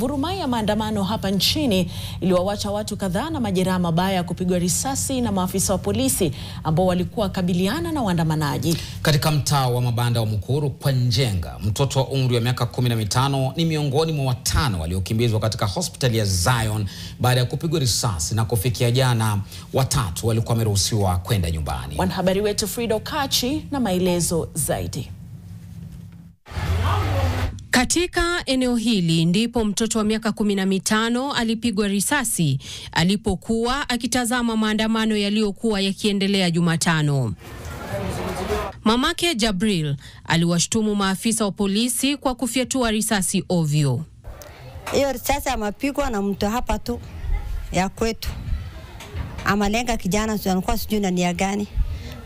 Vurumai ya maandamano hapa nchini iliwawacha watu kadhaa na majeraha mabaya ya kupigwa risasi na maafisa wa polisi ambao walikuwa wakabiliana na waandamanaji. Katika mtaa wa mabanda wa Mukuru kwa Njenga, mtoto wa umri wa miaka 15 ni miongoni mwa 5 waliokimbizwa katika hospitali ya Zion baada ya kupigwa risasi, na kufikia jana 3 walikuwa wameruhusiwa kwenda nyumbani. Mwanahabari wetu Frida Okachi na maelezo zaidi. Katika eneo hili ndipo mtoto wa miaka 15 alipigwa risasi alipokuwa akitazama maandamano yaliyokuwa yakiendelea Jumatano. Mamake Jabril aliwashtumu maafisa wa polisi kwa kufyatua risasi ovyo. Hiyo risasi amepigwa na mtu hapa tu ya kwetu. Amalenga kijana alikuwa sijui na nia gani.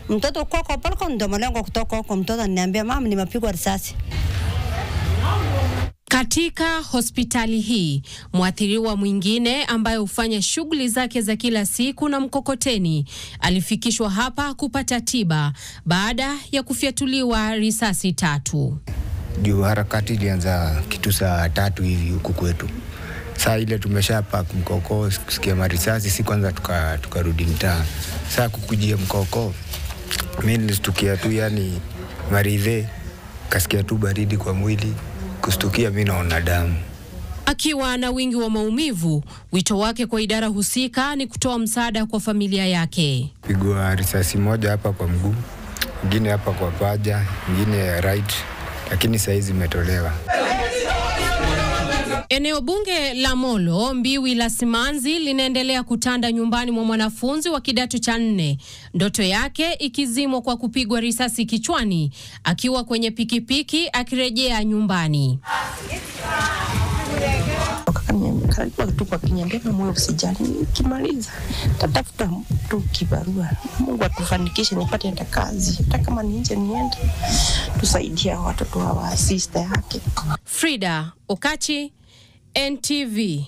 Mtoto kwa palko ndo malengo kutoka huko, mtoto ananiambia mama nimepigwa risasi. Katika hospitali hii, mwathiriwa mwingine ambaye hufanya shughuli zake za kila siku na mkokoteni alifikishwa hapa kupata tiba baada ya kufyatuliwa risasi 3. Juu harakati ilianza kitu saa 3 hivi huku kwetu. Saa ile tumeshapa mkoko kusikia marisasi, si kwanza tukarudi mtaa. Saa kukujia mkoko, mimi nilistukia tu yani maridhe, kasikia tu baridi kwa mwili. Kustukia mimi naona damu. Akiwa na wingi wa maumivu, wito wake kwa idara husika ni kutoa msaada kwa familia yake. Pigwa risasi moja hapa kwa mguu, nyingine hapa kwa paja, nyingine right, lakini saizi imetolewa. Eneo bunge la Molo, mbiwi la simanzi linaendelea kutanda nyumbani mwa mwanafunzi wa kidato cha 4, ndoto yake ikizimwa kwa kupigwa risasi kichwani akiwa kwenye pikipiki akirejea nyumbani. Karibu tu kwa kinyambia moyo usijali, nikimaliza tatafuta tu kibarua. Mungu atufanikishe nipate hata kazi, hata kama ni nje niende tusaidia watoto wa sister yake. Frida Okachi, NTV.